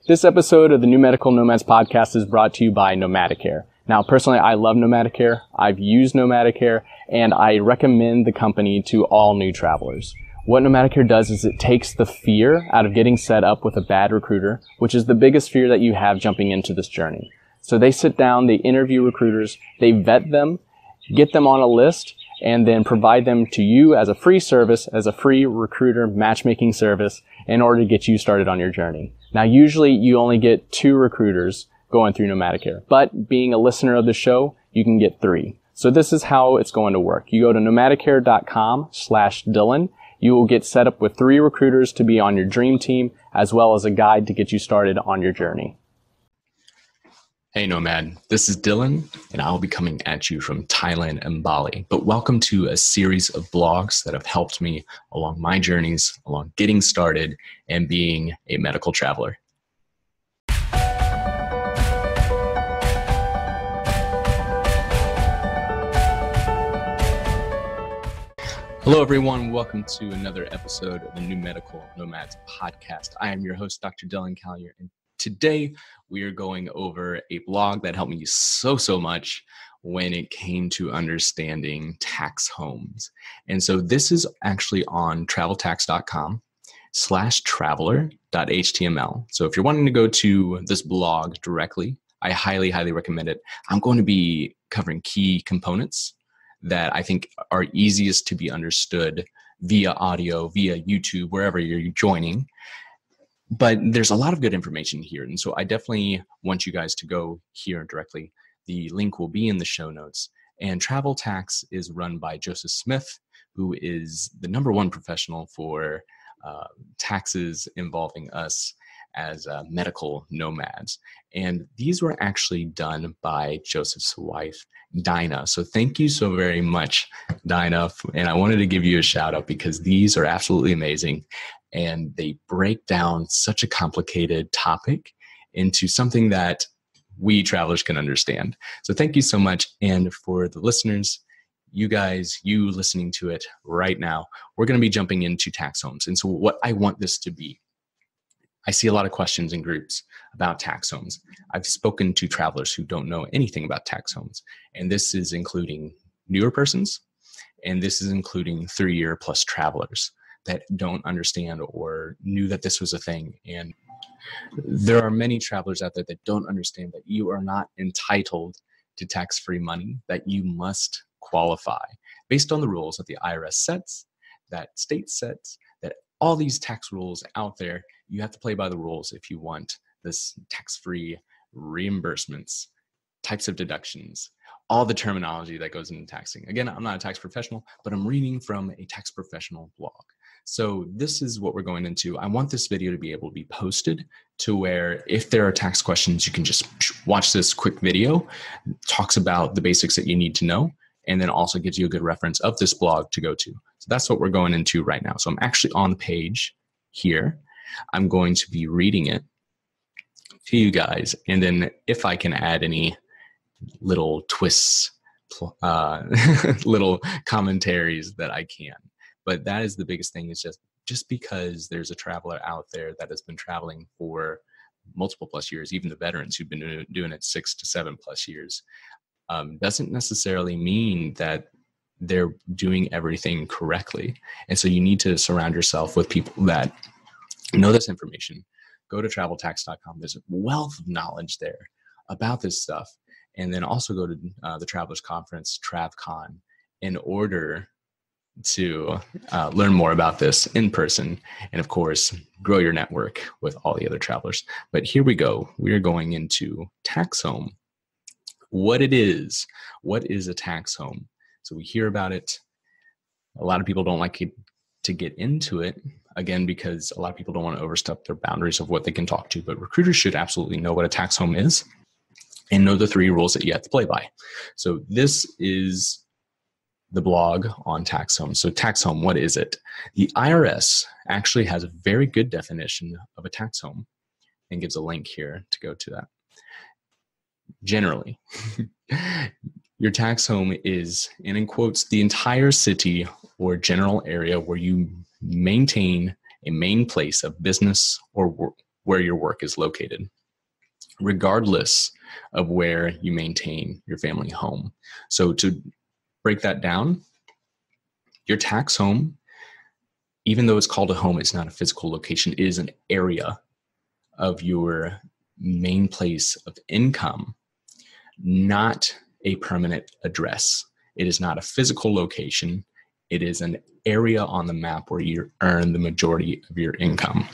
This episode of the New Medical Nomads podcast is brought to you by Nomadicare. Now, personally, I love Nomadicare. I've used Nomadicare, and I recommend the company to all new travelers. What Nomadicare does is it takes the fear out of getting set up with a bad recruiter, which is the biggest fear that you have jumping into this journey. So they sit down, they interview recruiters, they vet them, get them on a list, and then provide them to you as a free service, as a free recruiter matchmaking service in order to get you started on your journey. Now, usually you only get 2 recruiters going through Nomadicare, but being a listener of the show, you can get 3. So this is how it's going to work. You go to nomadicare.com/Dylan. You will get set up with 3 recruiters to be on your dream team, as well as a guide to get you started on your journey. Hey Nomad, this is Dylan, and I'll be coming at you from Thailand and Bali. But welcome to a series of blogs that have helped me along my journeys, along getting started and being a medical traveler. Hello everyone, welcome to another episode of the New Medical Nomads podcast. I am your host, Dr. Dylan Callier, and today we are going over a blog that helped me so much when it came to understanding tax homes. And so this is actually on traveltax.com/traveler.html. So if you're wanting to go to this blog directly, I highly recommend it. I'm going to be covering key components that I think are easiest to be understood via audio, via YouTube, wherever you're joining. But there's a lot of good information here. And so I definitely want you guys to go here directly. The link will be in the show notes. And Travel Tax is run by Joseph Smith, who is the #1 professional for taxes involving us as medical nomads. And these were actually done by Joseph's wife, Dinah. So thank you so very much, Dinah. And I wanted to give you a shout out because these are absolutely amazing. And they break down such a complicated topic into something that we travelers can understand. So thank you so much. And for the listeners, you guys, you listening to it right now, we're going to be jumping into tax homes. And so what I want this to be, I see a lot of questions in groups about tax homes. I've spoken to travelers who don't know anything about tax homes. And this is including newer persons, and this is including 3-year plus travelers that don't understand or knew that this was a thing. And there are many travelers out there that don't understand that you are not entitled to tax-free money, that you must qualify based on the rules that the IRS sets, that state sets, that all these tax rules out there. You have to play by the rules if you want this tax-free reimbursements, types of deductions, all the terminology that goes into taxing. Again, I'm not a tax professional, but I'm reading from a tax professional blog. So this is what we're going into. I want this video to be able to be posted to where if there are tax questions, you can just watch this quick video. It talks about the basics that you need to know, and then also gives you a good reference of this blog to go to. So that's what we're going into right now. So I'm actually on the page here. I'm going to be reading it to you guys. And then if I can add any little twists, little commentaries that I can. But that is the biggest thing, is just because there's a traveler out there that has been traveling for multiple plus years, even the veterans who've been doing it 6 to 7 plus years, doesn't necessarily mean that they're doing everything correctly. And so you need to surround yourself with people that know this information. Go to traveltax.com. There's a wealth of knowledge there about this stuff. And then also go to the Travelers Conference, TravCon, in order to learn more about this in person. And of course, grow your network with all the other travelers. But here we go. We are going into tax home. What it is. What is a tax home? So we hear about it. A lot of people don't like to get into it. Again, because a lot of people don't want to overstep their boundaries of what they can talk to, but recruiters should absolutely know what a tax home is and know the 3 rules that you have to play by. So this is the blog on tax home. So tax home, what is it? The IRS actually has a very good definition of a tax home and gives a link here to go to that. Generally, your tax home is, and in quotes, the entire city or general area where you maintain a main place of business or where your work is located, regardless of where you maintain your family home. So to break that down, your tax home, even though it's called a home, it's not a physical location, it is an area of your main place of income, not a permanent address. It is not a physical location. It is an area on the map where you earn the majority of your income.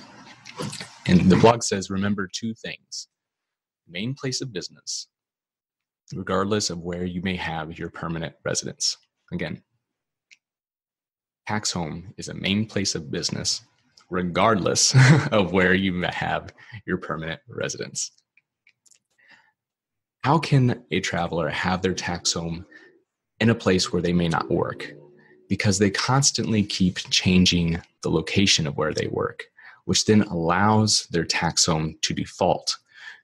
And the blog says, remember two things: main place of business, regardless of where you may have your permanent residence. Again, tax home is a main place of business, regardless of where you have your permanent residence. How can a traveler have their tax home in a place where they may not work? Because they constantly keep changing the location of where they work, which then allows their tax home to default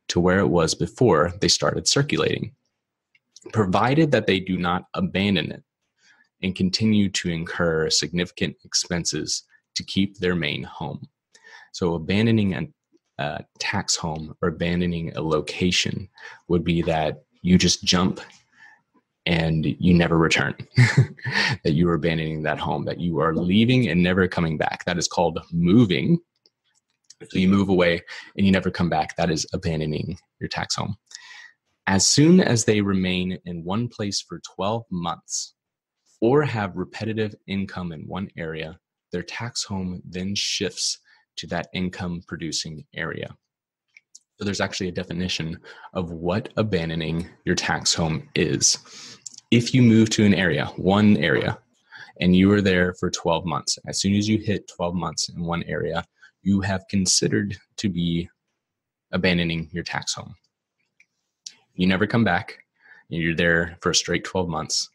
to where it was before they started circulating, provided that they do not abandon it and continue to incur significant expenses to keep their main home. So abandoning a tax home or abandoning a location would be that you just jump and you never return, that you are abandoning that home, that you are leaving and never coming back. That is called moving. So you move away and you never come back. That is abandoning your tax home. As soon as they remain in one place for 12 months or have repetitive income in one area, their tax home then shifts to that income producing area. So there's actually a definition of what abandoning your tax home is. If you move to an area, one area, and you are there for 12 months, as soon as you hit 12 months in one area, you have considered to be abandoning your tax home. You never come back. You're there for a straight 12 months.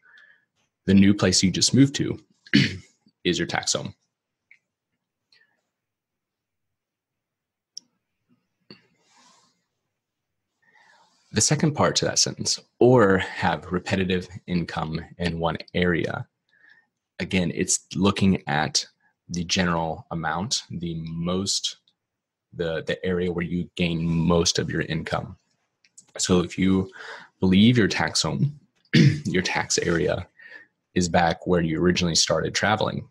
The new place you just moved to is your tax home. The second part to that sentence, or have repetitive income in one area. Again, it's looking at the general amount, the area where you gain most of your income. So if you believe your tax home, your tax area is back where you originally started traveling,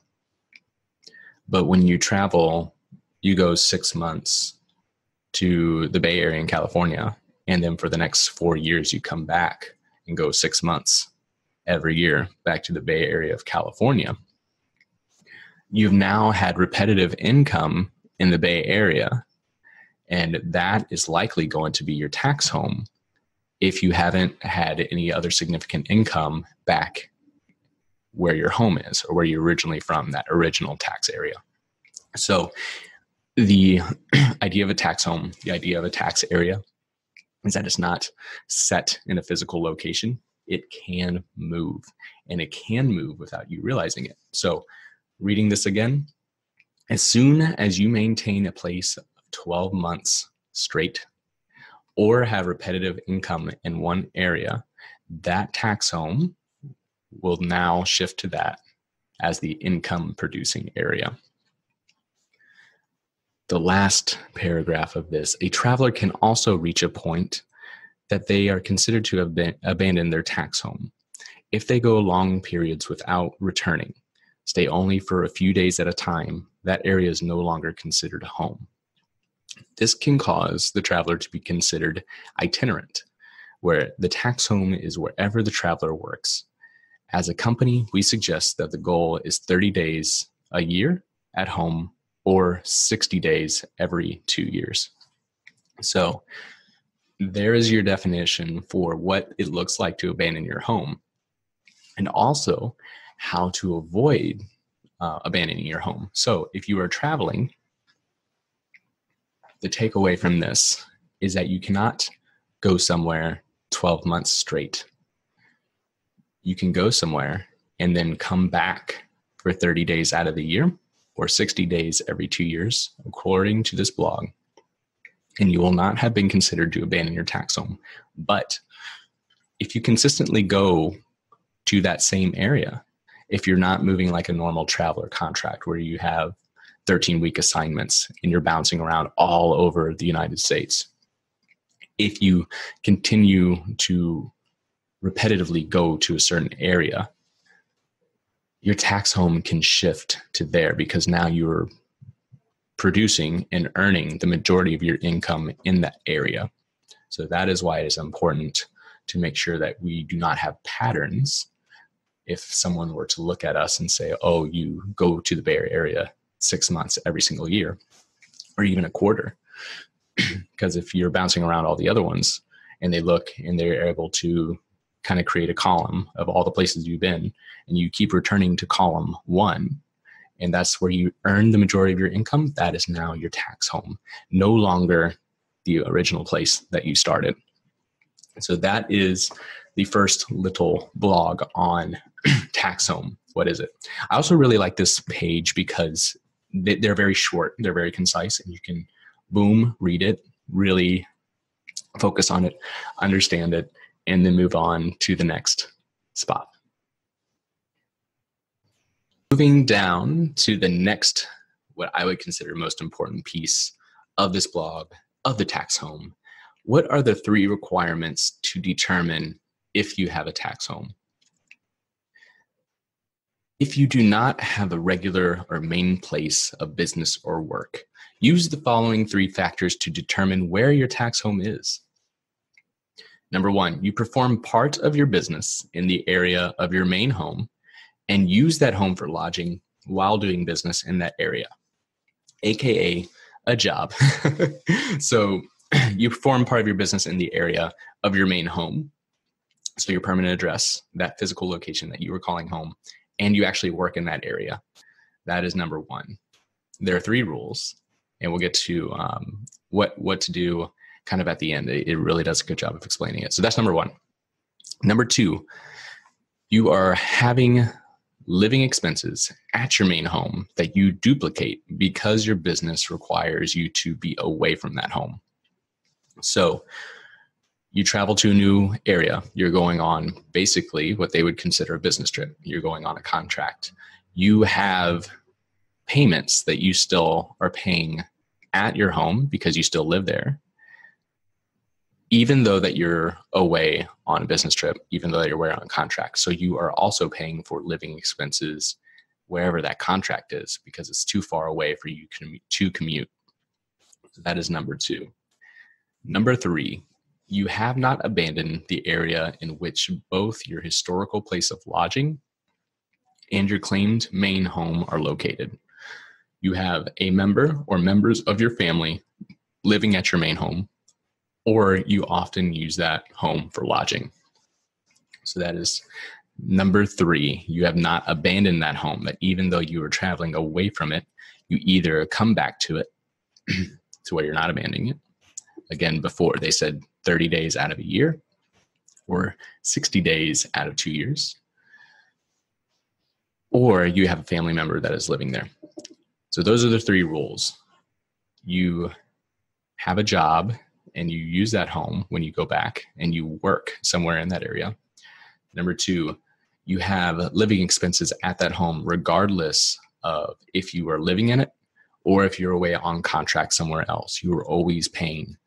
but when you travel, you go 6 months to the Bay Area in California, and then for the next 4 years, you come back and go 6 months every year back to the Bay Area of California. You've now had repetitive income in the Bay Area, and that is likely going to be your tax home if you haven't had any other significant income back where your home is or where you're originally from, that original tax area. So the idea of a tax home, the idea of a tax area, is that it's not set in a physical location. It can move, and it can move without you realizing it. So reading this again, as soon as you maintain a place of 12 months straight or have repetitive income in one area, that tax home will now shift to that as the income producing area. The last paragraph of this, a traveler can also reach a point that they are considered to have abandoned their tax home. If they go long periods without returning, stay only for a few days at a time, that area is no longer considered a home. This can cause the traveler to be considered itinerant, where the tax home is wherever the traveler works. As a company, we suggest that the goal is 30 days a year at home or 60 days every 2 years. So there is your definition for what it looks like to abandon your home, and also how to avoid abandoning your home. So if you are traveling, the takeaway from this is that you cannot go somewhere 12 months straight. You can go somewhere and then come back for 30 days out of the year or 60 days every 2 years, according to this blog, and you will not have been considered to abandon your tax home. But if you consistently go to that same area, if you're not moving like a normal traveler contract where you have 13-week assignments and you're bouncing around all over the United States. If you continue to repetitively go to a certain area, your tax home can shift to there because now you're producing and earning the majority of your income in that area. So that is why it is important to make sure that we do not have patterns. If someone were to look at us and say, oh, you go to the Bay Area 6 months every single year, or even a quarter, because if you're bouncing around all the other ones and they look and they're able to kind of create a column of all the places you've been, and you keep returning to column 1, and that's where you earn the majority of your income, that is now your tax home, no longer the original place that you started. So that is the first little blog on tax home. What is it? I also really like this page because they're very short, they're very concise, and you can boom, read it, really focus on it, understand it, and then move on to the next spot. Moving down to the next, what I would consider most important piece of this blog, of the tax home. What are the 3 requirements to determine if you have a tax home? If you do not have a regular or main place of business or work, use the following 3 factors to determine where your tax home is. Number 1, you perform part of your business in the area of your main home and use that home for lodging while doing business in that area, AKA a job. So you perform part of your business in the area of your main home, so your permanent address, that physical location that you were calling home, and you actually work in that area. That is number 1. There are 3 rules, and we'll get to what to do kind of at the end. It really does a good job of explaining it. So that's number 1. Number 2, you are having living expenses at your main home that you duplicate because your business requires you to be away from that home. So you travel to a new area, you're going on basically what they would consider a business trip. You're going on a contract. You have payments that you still are paying at your home because you still live there, even though that you're away on a business trip, even though that you're away on a contract. So you are also paying for living expenses wherever that contract is because it's too far away for you to commute. So that is number 2. Number 3, you have not abandoned the area in which both your historical place of lodging and your claimed main home are located. You have a member or members of your family living at your main home, or you often use that home for lodging. So that is number 3. You have not abandoned that home, that even though you are traveling away from it, you either come back to it to where you're not abandoning it. Again, before they said 30 days out of a year or 60 days out of 2 years, or you have a family member that is living there. So those are the 3 rules. You have a job and you use that home when you go back and you work somewhere in that area. Number 2, you have living expenses at that home regardless of if you are living in it or if you're away on contract somewhere else. You are always paying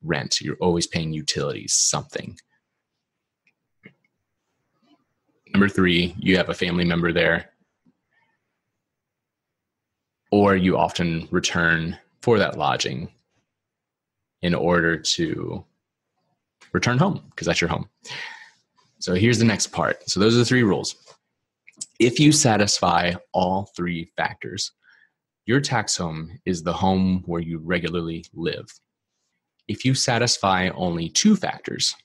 rent. You're always paying utilities, something. Number 3, you have a family member there, or you often return for that lodging in order to return home because that's your home. So here's the next part. So those are the 3 rules. If you satisfy all 3 factors, your tax home is the home where you regularly live. If you satisfy only 2 factors,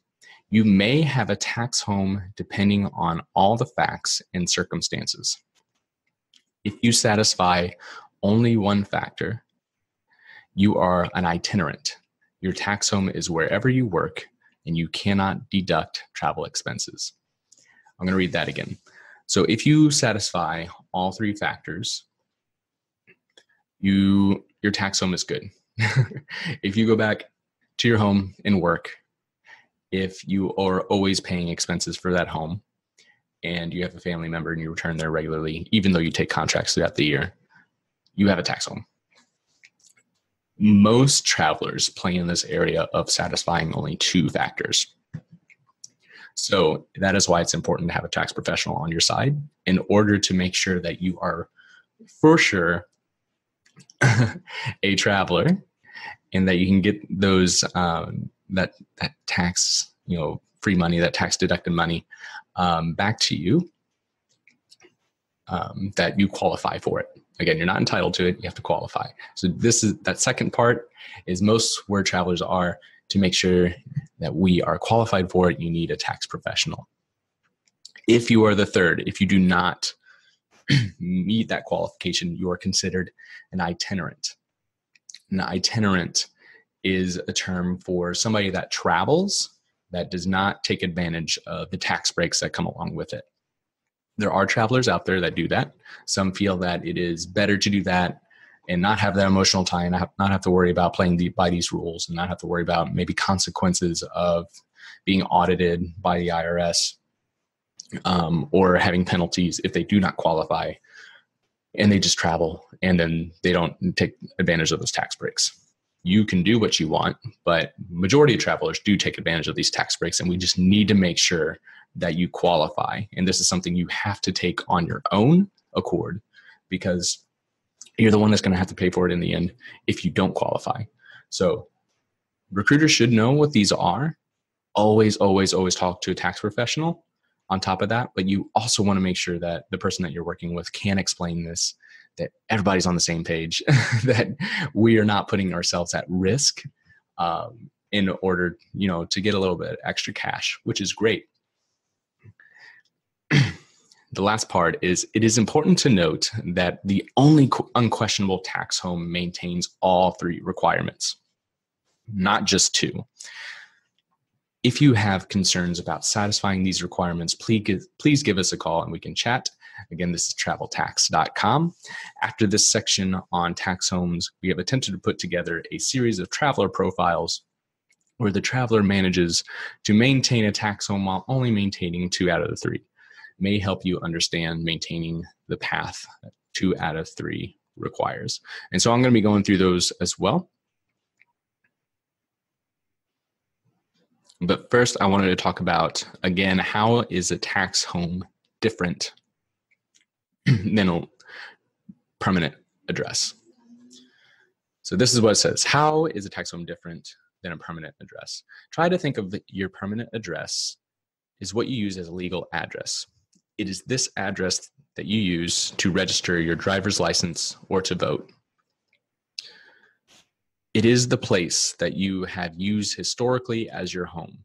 you may have a tax home depending on all the facts and circumstances. If you satisfy only 1 factor, you are an itinerant. Your tax home is wherever you work and you cannot deduct travel expenses. I'm going to read that again. So if you satisfy all 3 factors, your tax home is good. If you go back to your home and work, if you are always paying expenses for that home and you have a family member and you return there regularly, even though you take contracts throughout the year, you have a tax home. Most travelers play in this area of satisfying only two factors. So that is why it's important to have a tax professional on your side in order to make sure that you are for sure a traveler and that you can get those that tax, free money, that tax deducted money back to you, that you qualify for it. Again, you're not entitled to it. You have to qualify. So that second part is most where travelers are. To make sure that we are qualified for it, you need a tax professional. If you are the third, if you do not meet that qualification, you are considered an itinerant. An itinerant is a term for somebody that travels that does not take advantage of the tax breaks that come along with it. There are travelers out there that do that. Some feel that it is better to do that and not have that emotional tie, and not have to worry about playing by these rules, and not have to worry about maybe consequences of being audited by the IRS, or having penalties if they do not qualify, and they just travel and then they don't take advantage of those tax breaks. You can do what you want, but majority of travelers do take advantage of these tax breaks, and we just need to make sure that you qualify. And this is something you have to take on your own accord, because you're the one that's going to have to pay for it in the end if you don't qualify. So recruiters should know what these are. Always, always, always talk to a tax professional on top of that. But you also want to make sure that the person that you're working with can explain this, that everybody's on the same page, that we are not putting ourselves at risk in order, to get a little bit extra cash, which is great. The last part is, it is important to note that the only unquestionable tax home maintains all three requirements, not just two. If you have concerns about satisfying these requirements, please give us a call and we can chat. Again, this is traveltax.com. After this section on tax homes, we have attempted to put together a series of traveler profiles where the traveler manages to maintain a tax home while only maintaining 2 out of the 3. May help you understand maintaining the path 2 out of 3 requires. And so I'm going to be going through those as well. But first, I wanted to talk about, again, how is a tax home different than a permanent address? So this is what it says. How is a tax home different than a permanent address? Try to think of your permanent address is what you use as a legal address. It is this address that you use to register your driver's license or to vote. It is the place that you have used historically as your home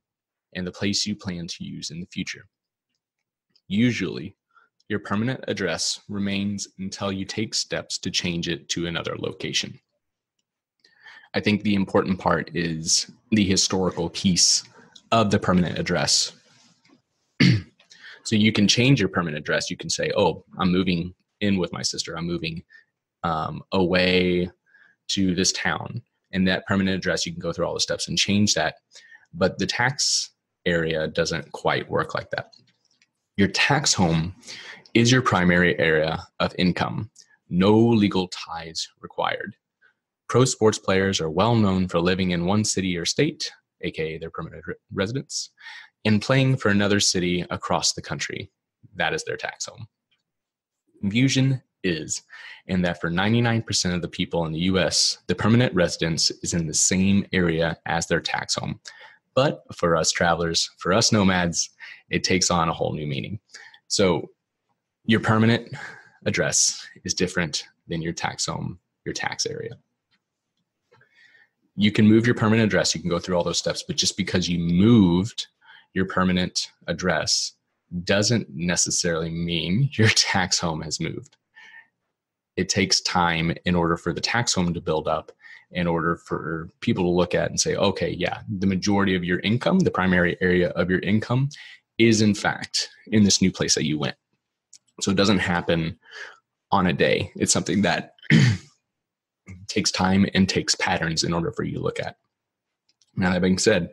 and the place you plan to use in the future. Usually, your permanent address remains until you take steps to change it to another location. I think the important part is the historical piece of the permanent address. So you can change your permanent address. You can say, oh, I'm moving in with my sister. I'm moving away to this town. And that permanent address, you can go through all the steps and change that. But the tax area doesn't quite work like that. Your tax home is your primary area of income. No legal ties required. Pro sports players are well known for living in one city or state, aka their permanent residence, and playing for another city across the country. That is their tax home. Confusion is in that for 99% of the people in the US, the permanent residence is in the same area as their tax home. But for us travelers, for us nomads, it takes on a whole new meaning. So your permanent address is different than your tax home, your tax area. You can move your permanent address. You can go through all those steps, but just because you moved your permanent address doesn't necessarily mean your tax home has moved. It takes time in order for the tax home to build up, in order for people to look at and say, okay, yeah, the majority of your income, the primary area of your income is in fact in this new place that you went. So it doesn't happen on a day. It's something that takes time and takes patterns in order for you to look at. Now, that being said,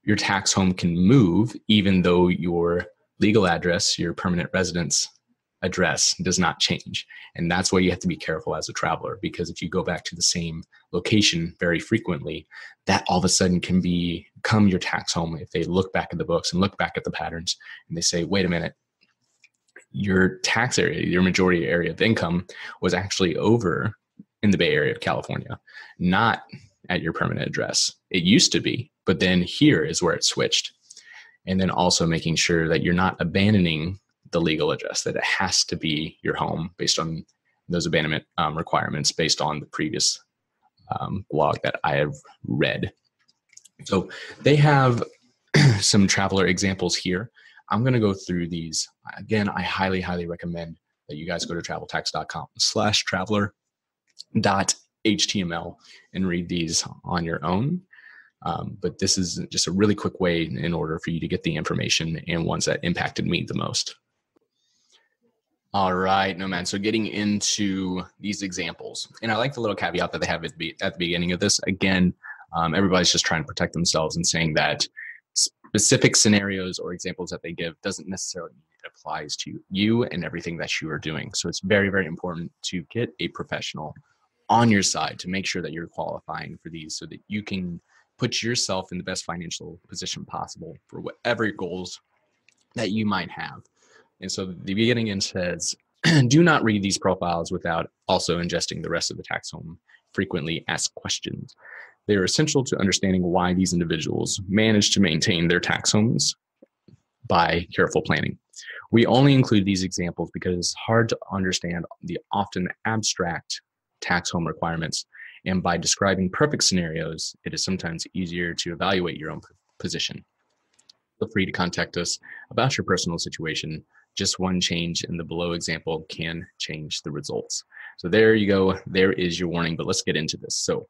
your tax home can move even though your legal address, your permanent residence, address does not change. And that's why you have to be careful as a traveler, because if you go back to the same location very frequently, that all of a sudden can become your tax home. If they look back at the books and look back at the patterns and they say, wait a minute, your tax area, your majority area of income was actually over in the Bay Area of California, not at your permanent address. It used to be, but then here is where it switched. And then also making sure that you're not abandoning the legal address, that it has to be your home based on those abandonment requirements based on the previous blog that I have read. So they have some traveler examples here. I'm going to go through these. Again, I highly, highly recommend that you guys go to traveltax.com/traveler.html and read these on your own. But this is just a really quick way in order for you to get the information and ones that impacted me the most. All right, Nomad. So getting into these examples, and I like the little caveat that they have at the beginning of this. Again, everybody's just trying to protect themselves and saying that specific scenarios or examples that they give doesn't necessarily mean it applies to you and everything that you are doing. So it's very, very important to get a professional on your side to make sure that you're qualifying for these so that you can put yourself in the best financial position possible for whatever goals that you might have. And so the beginning in says, do not read these profiles without also ingesting the rest of the tax home frequently asked questions. They are essential to understanding why these individuals manage to maintain their tax homes by careful planning. We only include these examples because it's hard to understand the often abstract tax home requirements. And by describing perfect scenarios, it is sometimes easier to evaluate your own position. Feel free to contact us about your personal situation. Just one change in the below example can change the results. So there you go. There is your warning, but let's get into this. So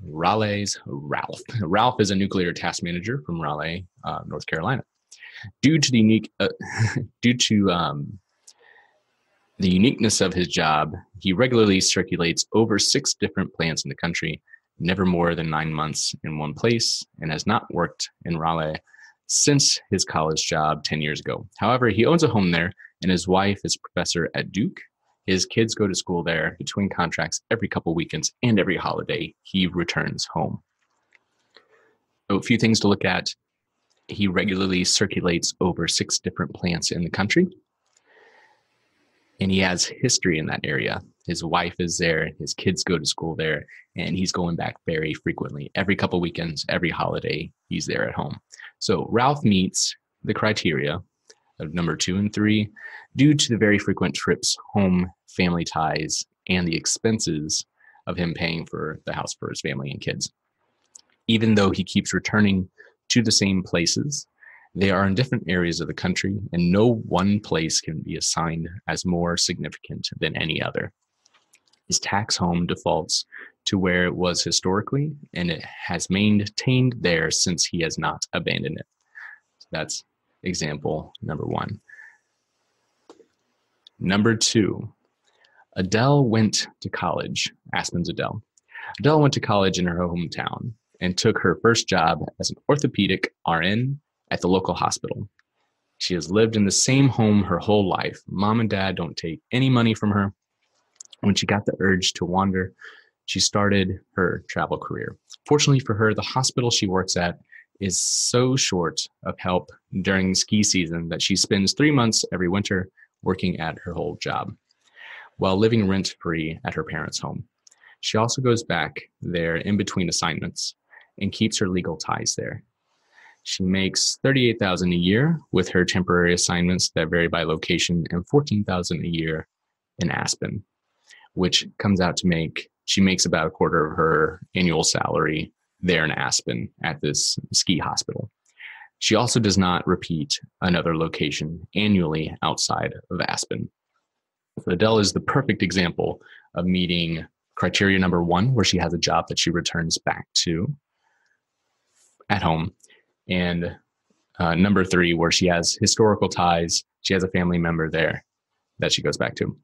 Raleigh's Ralph. Ralph is a nuclear task manager from Raleigh, North Carolina. Due to the uniqueness of his job, he regularly circulates over 6 different plants in the country, never more than 9 months in one place, and has not worked in Raleigh since his college job 10 years ago. However, he owns a home there, and his wife is a professor at Duke. His kids go to school there between contracts every couple weekends, and every holiday he returns home. So a few things to look at. He regularly circulates over 6 different plants in the country, and he has history in that area. His wife is there, his kids go to school there, and he's going back very frequently. Every couple weekends, every holiday, he's there at home. So Ralph meets the criteria of number 2 and 3 due to the very frequent trips home, family ties, and the expenses of him paying for the house for his family and kids. Even though he keeps returning to the same places, they are in different areas of the country, and no one place can be assigned as more significant than any other. His tax home defaults to where it was historically, and it has maintained there since he has not abandoned it. So that's example number 1. Number 2, Adele went to college. Aspen's Adele. Adele went to college in her hometown and took her first job as an orthopedic RN at the local hospital. She has lived in the same home her whole life. Mom and dad don't take any money from her. When she got the urge to wander, she started her travel career. Fortunately for her, the hospital she works at is so short of help during ski season that she spends 3 months every winter working at her whole job while living rent-free at her parents' home. She also goes back there in between assignments and keeps her legal ties there. She makes $38,000 a year with her temporary assignments that vary by location, and $14,000 a year in Aspen, which comes out to she makes about a quarter of her annual salary there in Aspen at this ski hospital. She also does not repeat another location annually outside of Aspen. So Adele is the perfect example of meeting criteria number 1, where she has a job that she returns back to at home, and number 3, where she has historical ties. She has a family member there that she goes back to.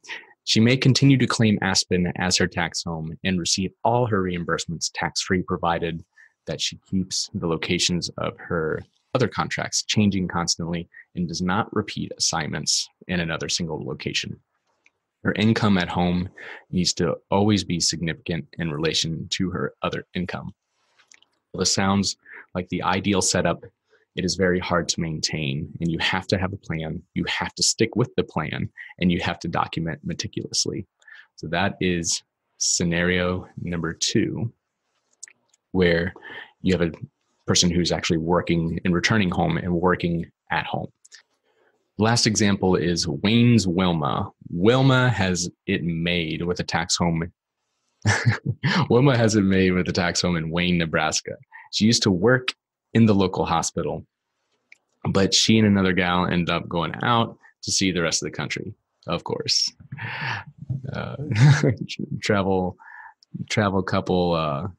She may continue to claim Aspen as her tax home and receive all her reimbursements tax-free, provided that she keeps the locations of her other contracts, changing constantly, and does not repeat assignments in another single location. Her income at home needs to always be significant in relation to her other income. Well, this sounds like the ideal setup. It is very hard to maintain, and you have to have a plan. You have to stick with the plan, and you have to document meticulously. So that is scenario number 2, where you have a person who's actually working and returning home and working at home. Last example is Wayne's Wilma. Wilma has it made with a tax home. Wilma has it made with a tax home in Wayne, Nebraska. She used to work in the local hospital, but she and another gal ended up going out to see the rest of the country, of course. Travel couple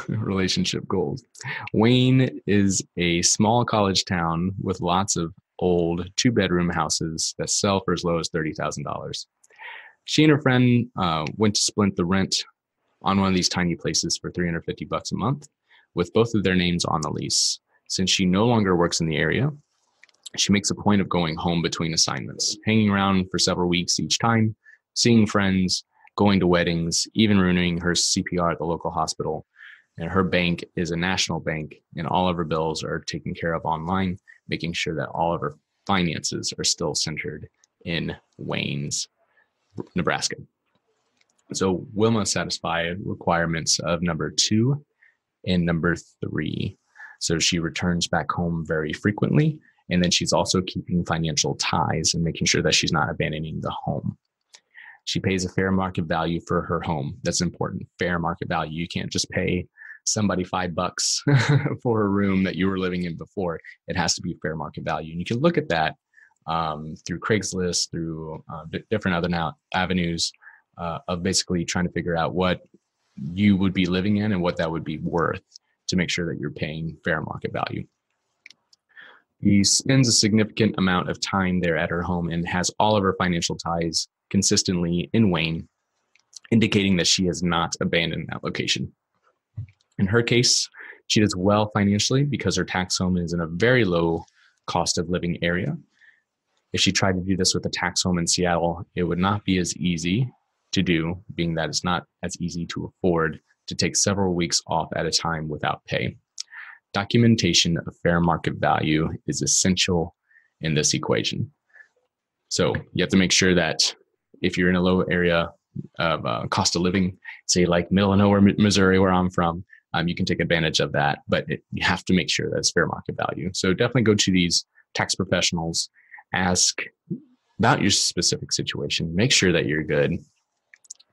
relationship goals. Wayne is a small college town with lots of old 2-bedroom houses that sell for as low as $30,000. She and her friend went to split the rent on one of these tiny places for $350 a month, with both of their names on the lease. Since she no longer works in the area, she makes a point of going home between assignments, hanging around for several weeks each time, seeing friends, going to weddings, even renewing her CPR at the local hospital. And her bank is a national bank, and all of her bills are taken care of online, making sure that all of her finances are still centered in Wayne's, Nebraska. So Wilma satisfied requirements of number 2 and number 3. So she returns back home very frequently, and then she's also keeping financial ties and making sure that she's not abandoning the home. She pays a fair market value for her home. That's important. Fair market value. You can't just pay somebody $5 for a room that you were living in before. It has to be fair market value. And you can look at that through Craigslist, through different other avenues of basically trying to figure out what you would be living in and what that would be worth to make sure that you're paying fair market value. He spends a significant amount of time there at her home and has all of her financial ties consistently in Wayne, indicating that she has not abandoned that location. In her case, she does well financially because her tax home is in a very low cost of living area. If she tried to do this with a tax home in Seattle, it would not be as easy to do, being that it's not as easy to afford to take several weeks off at a time without pay. Documentation of fair market value is essential in this equation. So you have to make sure that if you're in a low area of cost of living, say like middle of nowhere, Missouri, where I'm from, you can take advantage of that, but you have to make sure that it's fair market value. So definitely go to these tax professionals, ask about your specific situation, make sure that you're good.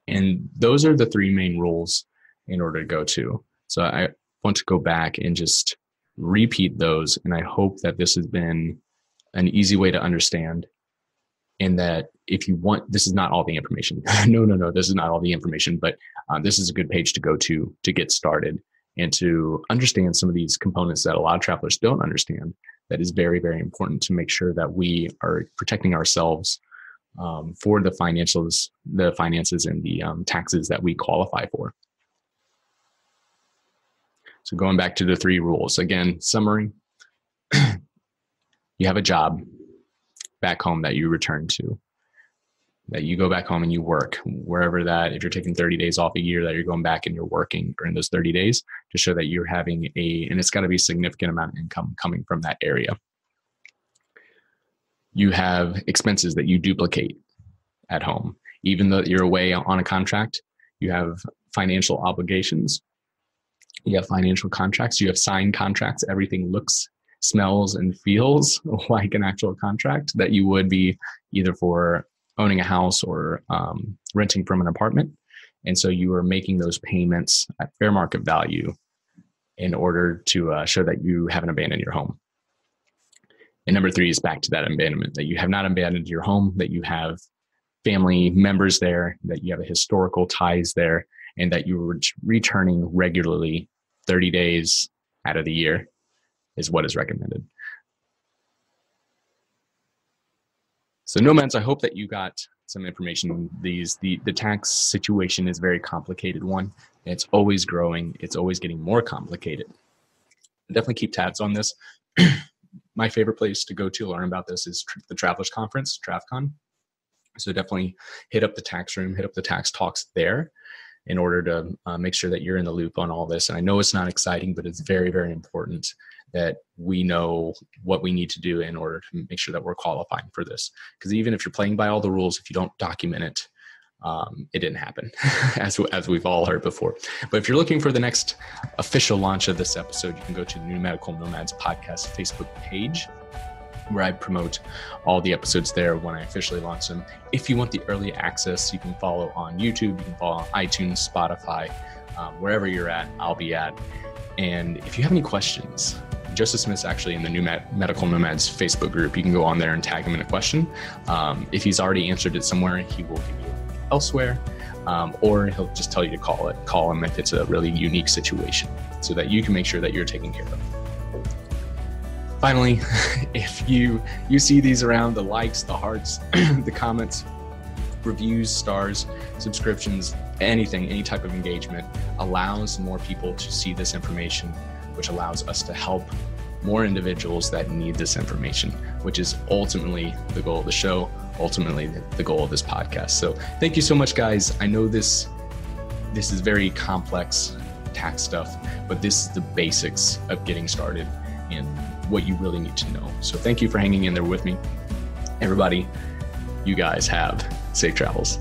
And those are the 3 main rules in order to go to. So I want to go back and just repeat those. And I hope that this has been an easy way to understand, and that if you want, this is not all the information. No, this is not all the information, but this is a good page to go to get started and to understand some of these components that a lot of travelers don't understand. That is very, very important to make sure that we are protecting ourselves for the finances and the taxes that we qualify for. So going back to the 3 rules, again, summary. You have a job back home that you return to, that you go back home and you work wherever that, if you're taking 30 days off a year, that you're going back and you're working during those 30 days to show that you're having and it's got to be a significant amount of income coming from that area. You have expenses that you duplicate at home. Even though you're away on a contract, you have financial obligations. You have financial contracts. You have signed contracts. Everything looks, smells, and feels like an actual contract that you would be either for owning a house or renting from an apartment. And so you are making those payments at fair market value in order to show that you haven't abandoned your home. And number 3 is back to that abandonment, that you have not abandoned your home, that you have family members there, that you have a historical ties there, and that you are returning regularly 30 days out of the year is what is recommended. So nomads, I hope that you got some information. The tax situation is a very complicated one. It's always growing. It's always getting more complicated. Definitely keep tabs on this. My favorite place to go to learn about this is the Travelers Conference, TravCon. So definitely hit up the tax room, hit up the tax talks there in order to make sure that you're in the loop on all this. And I know it's not exciting, but it's very, very important that we know what we need to do in order to make sure that we're qualifying for this. Because even if you're playing by all the rules, if you don't document it, it didn't happen, as we've all heard before. But if you're looking for the next official launch of this episode, you can go to the New Medical Nomads podcast Facebook page, where I promote all the episodes there when I officially launch them. If you want the early access, you can follow on YouTube, you can follow on iTunes, Spotify, wherever you're at, I'll be at. And if you have any questions, Joseph Smith's actually in the New Medical Nomads Facebook group. You can go on there and tag him in a question. If he's already answered it somewhere, he will give you elsewhere, or he'll just tell you to call him if it's a really unique situation, so that you can make sure that you're taken care of. Finally, if you see these around, the likes, the hearts, the comments, reviews, stars, subscriptions, anything, any type of engagement allows more people to see this information, which allows us to help more individuals that need this information, which is ultimately the goal of the show, ultimately the goal of this podcast. So thank you so much, guys. I know this is very complex tax stuff, but this is the basics of getting started and what you really need to know. So thank you for hanging in there with me. Everybody, you guys have safe travels.